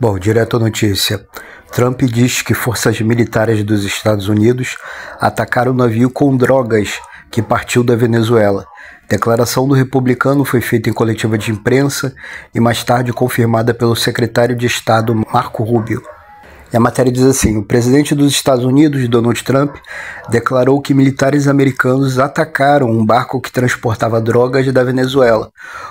Bom, direto à notícia. Trump diz que forças militares dos Estados Unidos atacaram o navio com drogas que partiu da Venezuela. Declaração do republicano foi feita em coletiva de imprensa e mais tarde confirmada pelo secretário de Estado Marco Rubio. E a matéria diz assim: o presidente dos Estados Unidos, Donald Trump, declarou que militares americanos atacaram um barco que transportava drogas da Venezuela.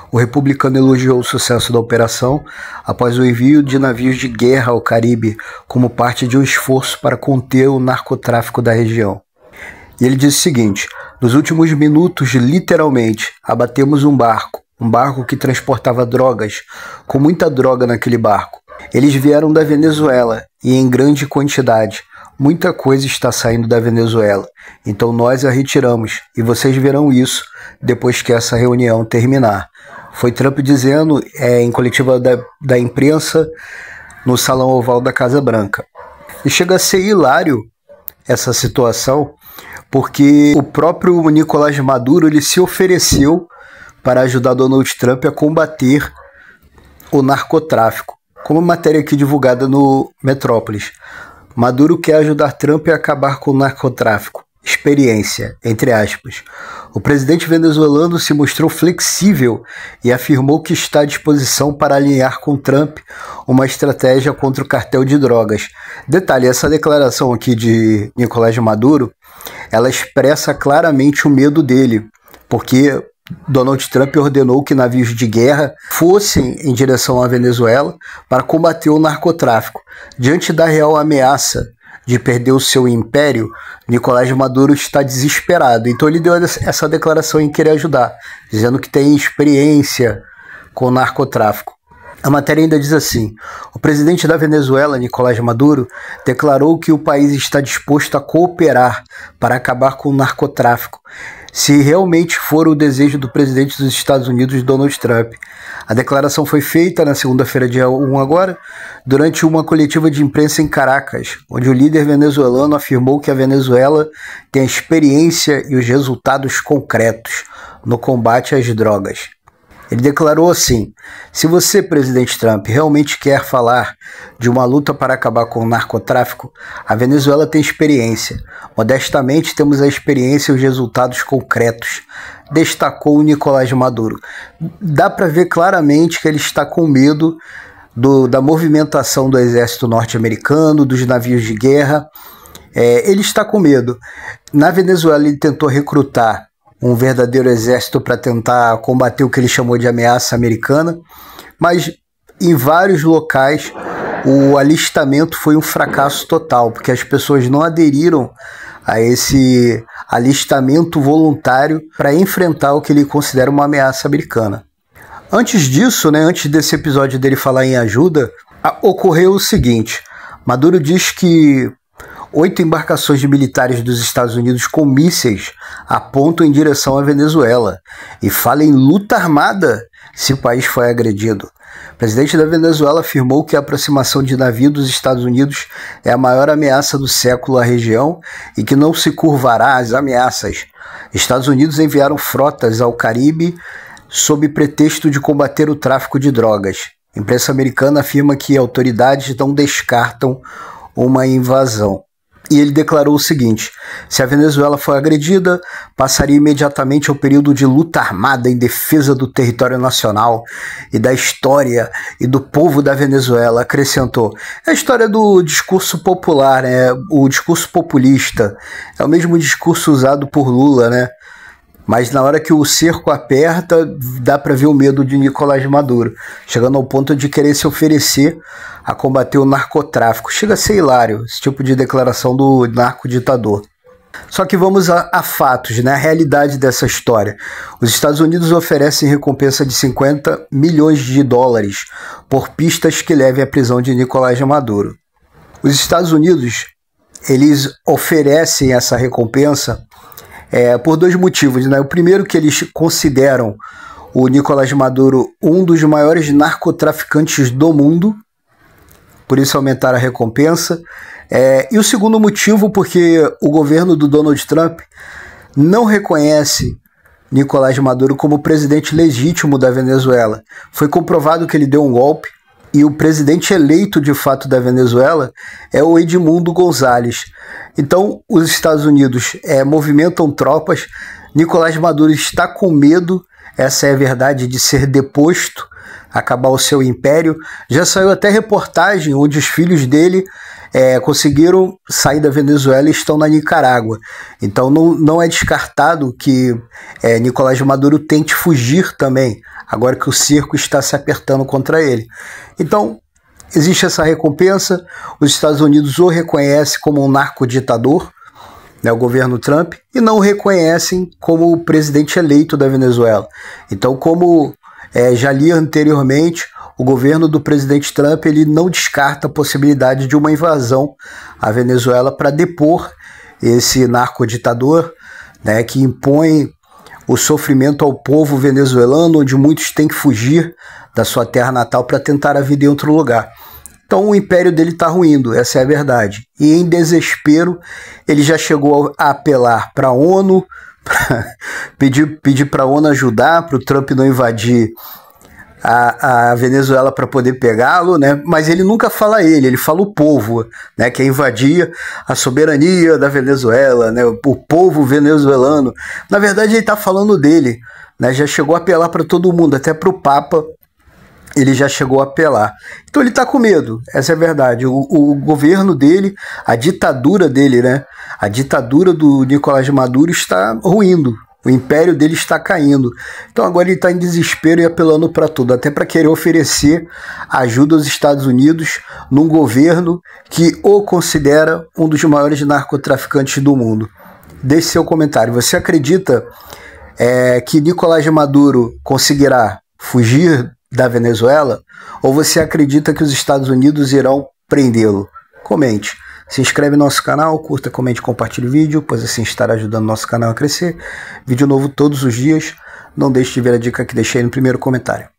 O republicano elogiou o sucesso da operação após o envio de navios de guerra ao Caribe como parte de um esforço para conter o narcotráfico da região. E ele disse o seguinte: nos últimos minutos, literalmente, abatemos um barco que transportava drogas, com muita droga naquele barco. Eles vieram da Venezuela e em grande quantidade. Muita coisa está saindo da Venezuela, então nós a retiramos e vocês verão isso depois que essa reunião terminar. Foi Trump dizendo em coletiva da imprensa no Salão Oval da Casa Branca. E chega a ser hilário essa situação, porque o próprio Nicolás Maduro ele se ofereceu para ajudar Donald Trump a combater o narcotráfico. Como matéria aqui divulgada no Metrópolis, Maduro quer ajudar Trump a acabar com o narcotráfico. Experiência, entre aspas. O presidente venezuelano se mostrou flexível e afirmou que está à disposição para alinhar com Trump uma estratégia contra o cartel de drogas. Detalhe, essa declaração aqui de Nicolás Maduro, ela expressa claramente o medo dele, porque Donald Trump ordenou que navios de guerra fossem em direção à Venezuela para combater o narcotráfico. Diante da real ameaça de perder o seu império, Nicolás Maduro está desesperado. Então ele deu essa declaração em querer ajudar, dizendo que tem experiência com o narcotráfico. A matéria ainda diz assim: o presidente da Venezuela, Nicolás Maduro, declarou que o país está disposto a cooperar para acabar com o narcotráfico, se realmente for o desejo do presidente dos Estados Unidos, Donald Trump. A declaração foi feita na segunda-feira, dia 1 agora, durante uma coletiva de imprensa em Caracas, onde o líder venezuelano afirmou que a Venezuela tem a experiência e os resultados concretos no combate às drogas. Ele declarou assim: se você, presidente Trump, realmente quer falar de uma luta para acabar com o narcotráfico, a Venezuela tem experiência. Modestamente, temos a experiência e os resultados concretos, destacou o Nicolás Maduro. Dá para ver claramente que ele está com medo da movimentação do exército norte-americano, dos navios de guerra. Ele está com medo. Na Venezuela, ele tentou recrutar um verdadeiro exército para tentar combater o que ele chamou de ameaça americana, mas em vários locais o alistamento foi um fracasso total, porque as pessoas não aderiram a esse alistamento voluntário para enfrentar o que ele considera uma ameaça americana. Antes disso, antes desse episódio dele falar em ajuda, ocorreu o seguinte: Maduro diz que 8 embarcações de militares dos Estados Unidos com mísseis apontam em direção à Venezuela e fala em luta armada se o país foi agredido. O presidente da Venezuela afirmou que a aproximação de navio dos Estados Unidos é a maior ameaça do século à região e que não se curvará às ameaças. Estados Unidos enviaram frotas ao Caribe sob pretexto de combater o tráfico de drogas. A imprensa americana afirma que autoridades não descartam uma invasão. E ele declarou o seguinte: se a Venezuela for agredida, passaria imediatamente ao período de luta armada em defesa do território nacional e da história e do povo da Venezuela. Acrescentou: é a história do discurso popular, o discurso populista, é o mesmo discurso usado por Lula, Mas na hora que o cerco aperta, dá para ver o medo de Nicolás Maduro, chegando ao ponto de querer se oferecer a combater o narcotráfico. Chega a ser hilário esse tipo de declaração do narcoditador. Só que vamos a fatos, a realidade dessa história. Os Estados Unidos oferecem recompensa de 50 milhões de dólares por pistas que levem à prisão de Nicolás Maduro. Os Estados Unidos, eles oferecem essa recompensa por dois motivos. O primeiro, que eles consideram o Nicolás Maduro um dos maiores narcotraficantes do mundo, por isso aumentaram a recompensa. E o segundo motivo, porque o governo do Donald Trump não reconhece Nicolás Maduro como presidente legítimo da Venezuela. Foi comprovado que ele deu um golpe e o presidente eleito de fato da Venezuela é o Edmundo González. Então os Estados Unidos movimentam tropas, Nicolás Maduro está com medo, essa é a verdade, de ser deposto, acabar o seu império. Já saiu até reportagem onde os filhos dele conseguiram sair da Venezuela e estão na Nicarágua. Então não é descartado que Nicolás Maduro tente fugir também, agora que o cerco está se apertando contra ele. Então existe essa recompensa, os Estados Unidos o reconhecem como um narcoditador, o governo Trump, e não o reconhecem como o presidente eleito da Venezuela. Então, como já li anteriormente, o governo do presidente Trump ele não descarta a possibilidade de uma invasão à Venezuela para depor esse narcoditador, que impõe o sofrimento ao povo venezuelano, onde muitos têm que fugir da sua terra natal para tentar a vida em outro lugar. Então o império dele está ruindo, essa é a verdade. E em desespero, ele já chegou a apelar para a ONU, pedir para a ONU ajudar, para o Trump não invadir a Venezuela para poder pegá-lo, mas ele nunca fala ele fala o povo, que invadia a soberania da Venezuela, o povo venezuelano. Na verdade, ele está falando dele, já chegou a apelar para todo mundo, até para o Papa, ele já chegou a apelar. Então ele está com medo, essa é a verdade. O governo dele, a ditadura dele, a ditadura do Nicolás Maduro está ruindo. O império dele está caindo. Então agora ele está em desespero e apelando para tudo, até para querer oferecer ajuda aos Estados Unidos num governo que o considera um dos maiores narcotraficantes do mundo. Deixe seu comentário. Você acredita que Nicolás Maduro conseguirá fugir da Venezuela? Ou você acredita que os Estados Unidos irão prendê-lo? Comente. Se inscreve no nosso canal, curta, comente, compartilhe o vídeo, pois assim estará ajudando nosso canal a crescer. Vídeo novo todos os dias. Não deixe de ver a dica que deixei no primeiro comentário.